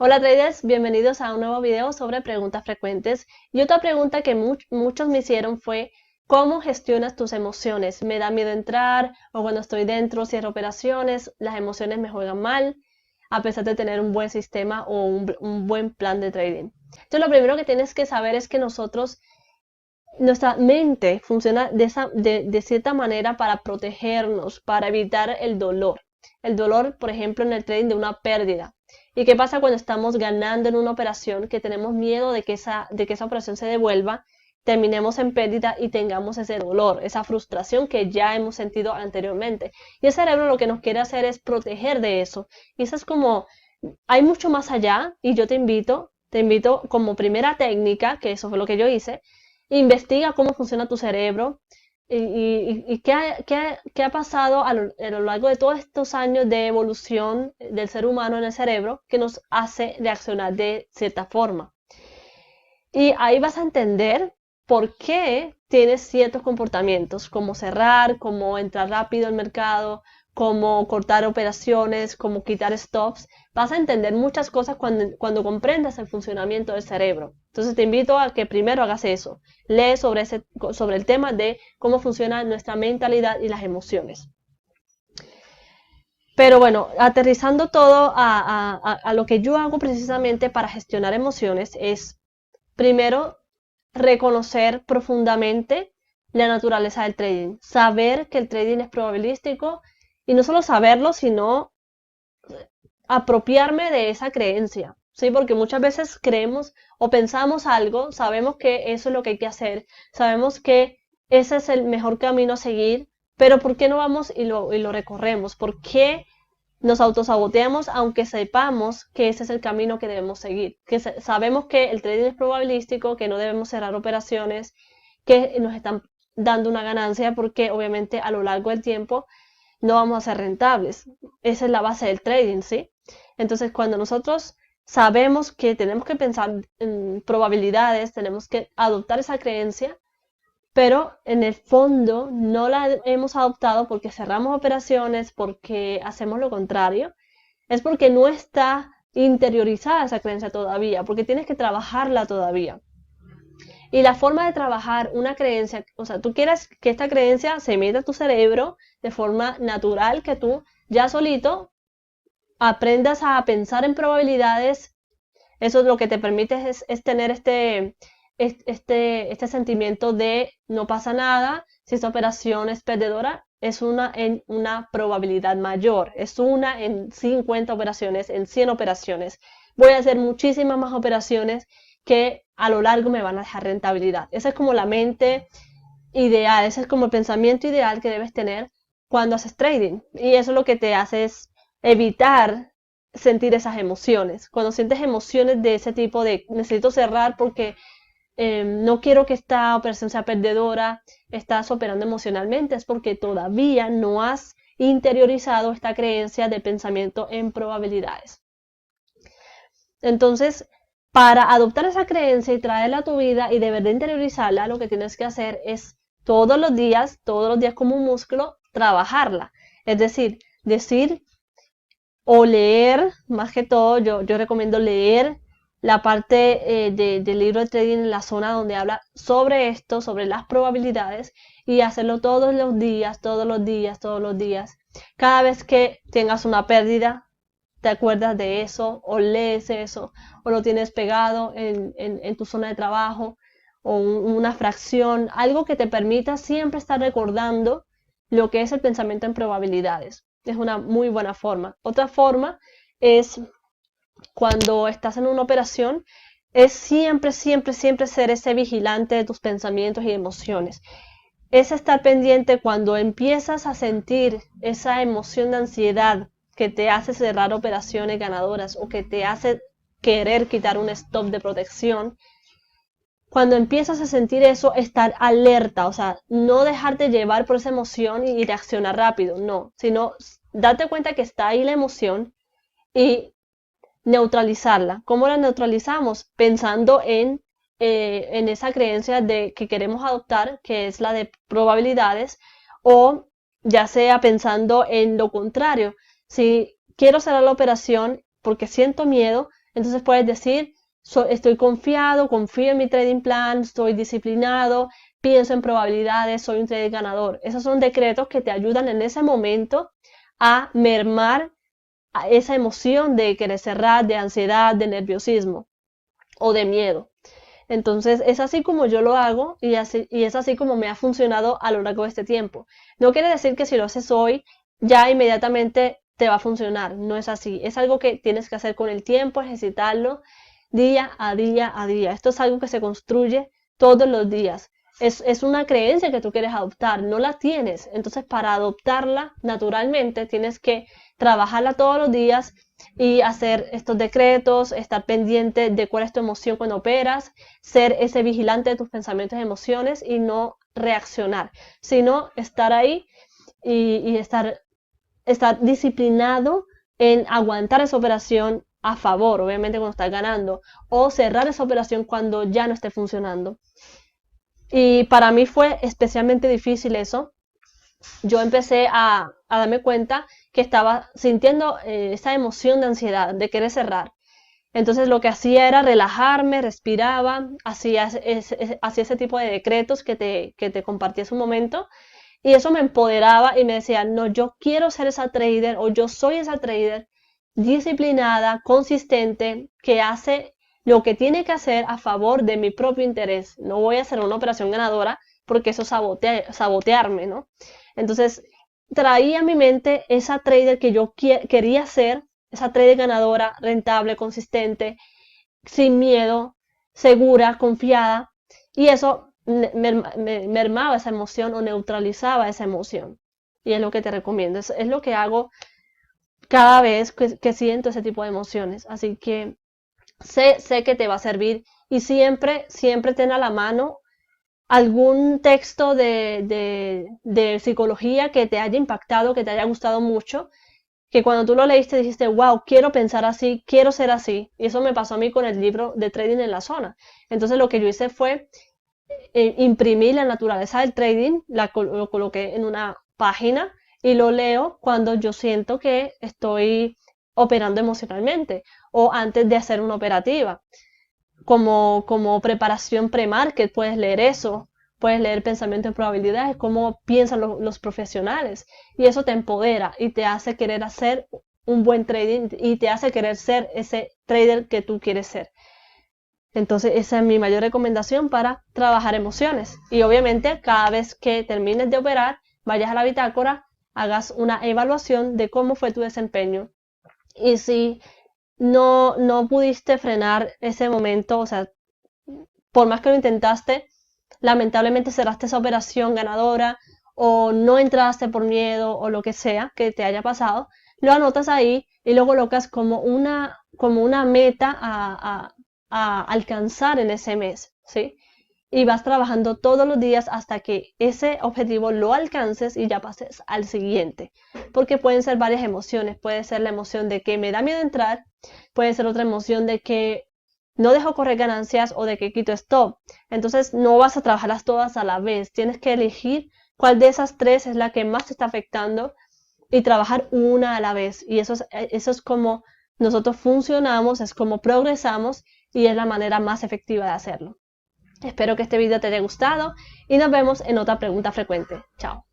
Hola traders, bienvenidos a un nuevo video sobre preguntas frecuentes. Y otra pregunta que muchos me hicieron fue ¿cómo gestionas tus emociones? ¿Me da miedo entrar? ¿O cuando estoy dentro cierro operaciones? ¿Las emociones me juegan mal? A pesar de tener un buen sistema o un buen plan de trading. Entonces lo primero que tienes que saber es que nuestra mente funciona de cierta manera para protegernos, para evitar el dolor. El dolor, por ejemplo, en el trading de una pérdida. ¿Y qué pasa cuando estamos ganando en una operación que tenemos miedo de que esa operación se devuelva, terminemos en pérdida y tengamos ese dolor, esa frustración que ya hemos sentido anteriormente? Y el cerebro lo que nos quiere hacer es proteger de eso. Y eso es como, hay mucho más allá y yo te invito como primera técnica, que eso fue lo que yo hice, investiga cómo funciona tu cerebro, y qué ha pasado a lo largo de todos estos años de evolución del ser humano en el cerebro que nos hace reaccionar de cierta forma. Y ahí vas a entender por qué tienes ciertos comportamientos, como cerrar, como entrar rápido al mercado, como cortar operaciones, como quitar stops. Vas a entender muchas cosas cuando comprendas el funcionamiento del cerebro. Entonces te invito a que primero hagas eso. Lee sobre el tema de cómo funciona nuestra mentalidad y las emociones. Pero bueno, aterrizando todo a lo que yo hago precisamente para gestionar emociones es, primero, reconocer profundamente la naturaleza del trading. Saber que el trading es probabilístico y no solo saberlo, sino apropiarme de esa creencia. Sí, porque muchas veces creemos o pensamos algo, sabemos que eso es lo que hay que hacer, sabemos que ese es el mejor camino a seguir, pero ¿por qué no vamos y lo recorremos? ¿Por qué nos autosaboteamos aunque sepamos que ese es el camino que debemos seguir? Que sabemos que el trading es probabilístico, que no debemos cerrar operaciones, que nos están dando una ganancia porque obviamente a lo largo del tiempo no vamos a ser rentables. Esa es la base del trading, ¿sí? Entonces, cuando nosotros sabemos que tenemos que pensar en probabilidades, tenemos que adoptar esa creencia, pero en el fondo no la hemos adoptado porque cerramos operaciones, porque hacemos lo contrario, es porque no está interiorizada esa creencia todavía, porque tienes que trabajarla todavía. Y la forma de trabajar una creencia, o sea, tú quieres que esta creencia se meta a tu cerebro de forma natural, que tú ya solito aprendas a pensar en probabilidades. Eso lo que te permite es tener este sentimiento de no pasa nada, si esta operación es perdedora, es una en una probabilidad mayor, es una en 50 operaciones, en 100 operaciones. Voy a hacer muchísimas más operaciones que a lo largo me van a dejar rentabilidad. Esa es como la mente ideal, ese es como el pensamiento ideal que debes tener cuando haces trading. Y eso lo que te hace es evitar sentir esas emociones. Cuando sientes emociones de ese tipo de necesito cerrar porque no quiero que esta operación sea perdedora, estás operando emocionalmente, es porque todavía no has interiorizado esta creencia de pensamiento en probabilidades. Entonces, para adoptar esa creencia y traerla a tu vida y de verdad interiorizarla, lo que tienes que hacer es todos los días como un músculo, trabajarla. Es decir o leer, más que todo, yo recomiendo leer la parte del libro de trading en la zona donde habla sobre esto, sobre las probabilidades, y hacerlo todos los días, todos los días, todos los días. Cada vez que tengas una pérdida, te acuerdas de eso, o lees eso, o lo tienes pegado en tu zona de trabajo, o una fracción, algo que te permita siempre estar recordando lo que es el pensamiento en probabilidades. Es una muy buena forma. Otra forma es cuando estás en una operación, es siempre ser ese vigilante de tus pensamientos y emociones. Es estar pendiente cuando empiezas a sentir esa emoción de ansiedad que te hace cerrar operaciones ganadoras o que te hace querer quitar un stop de protección. Cuando empiezas a sentir eso, estar alerta, o sea, no dejarte llevar por esa emoción y reaccionar rápido, no, sino darte cuenta que está ahí la emoción y neutralizarla. ¿Cómo la neutralizamos? Pensando en esa creencia de que queremos adoptar, que es la de probabilidades, o ya sea pensando en lo contrario. Si quiero cerrar la operación porque siento miedo, Entonces puedes decir, estoy confiado, confío en mi trading plan, estoy disciplinado, pienso en probabilidades, soy un trader ganador. Esos son decretos que te ayudan en ese momento a mermar a esa emoción de querer cerrar, de ansiedad, de nerviosismo o de miedo. Entonces es así como yo lo hago y es así como me ha funcionado a lo largo de este tiempo. No quiere decir que si lo haces hoy ya inmediatamente te va a funcionar. No es así. Es algo que tienes que hacer con el tiempo, ejercitarlo día a día a día. Esto es algo que se construye todos los días. Es una creencia que tú quieres adoptar, no la tienes. Entonces para adoptarla naturalmente tienes que trabajarla todos los días y hacer estos decretos, estar pendiente de cuál es tu emoción cuando operas, ser ese vigilante de tus pensamientos y emociones y no reaccionar, sino estar ahí y estar disciplinado en aguantar esa operación a favor, obviamente cuando estás ganando, o cerrar esa operación cuando ya no esté funcionando. Y para mí fue especialmente difícil eso. Yo empecé a darme cuenta que estaba sintiendo esa emoción de ansiedad, de querer cerrar. Entonces lo que hacía era relajarme, respiraba, hacía ese tipo de decretos que te compartí hace un momento. Y eso me empoderaba y me decía, no, yo quiero ser esa trader o yo soy esa trader disciplinada, consistente, que hace lo que tiene que hacer a favor de mi propio interés. No voy a hacer una operación ganadora porque eso es sabotearme, ¿no? Entonces traía a mi mente esa trader que yo quería ser, esa trader ganadora, rentable, consistente, sin miedo, segura, confiada. Y eso mermaba esa emoción o neutralizaba esa emoción. Y es lo que te recomiendo. Es lo que hago cada vez que siento ese tipo de emociones. Así que sé que te va a servir y siempre ten a la mano algún texto de psicología que te haya impactado, que te haya gustado mucho, que cuando tú lo leíste dijiste, wow, quiero pensar así, quiero ser así. Y eso me pasó a mí con el libro de Trading en la Zona. Entonces lo que yo hice fue imprimí la naturaleza del trading, lo coloqué en una página y lo leo cuando yo siento que estoy operando emocionalmente o antes de hacer una operativa. Como preparación pre-market puedes leer eso, puedes leer pensamiento en probabilidades, cómo piensan los profesionales y eso te empodera y te hace querer hacer un buen trading y te hace querer ser ese trader que tú quieres ser. Entonces esa es mi mayor recomendación para trabajar emociones. Y obviamente cada vez que termines de operar, vayas a la bitácora, hagas una evaluación de cómo fue tu desempeño. Y si no pudiste frenar ese momento, o sea, por más que lo intentaste, lamentablemente cerraste esa operación ganadora o no entraste por miedo o lo que sea que te haya pasado, lo anotas ahí y lo colocas como una meta a alcanzar en ese mes, ¿sí? Y vas trabajando todos los días hasta que ese objetivo lo alcances y ya pases al siguiente. Porque pueden ser varias emociones. Puede ser la emoción de que me da miedo entrar, puede ser otra emoción de que no dejo correr ganancias o de que quito stop. Entonces no vas a trabajarlas todas a la vez. Tienes que elegir cuál de esas tres es la que más te está afectando y trabajar una a la vez. Y eso es como nosotros funcionamos, es como progresamos y es la manera más efectiva de hacerlo. Espero que este video te haya gustado y nos vemos en otra pregunta frecuente. Chao.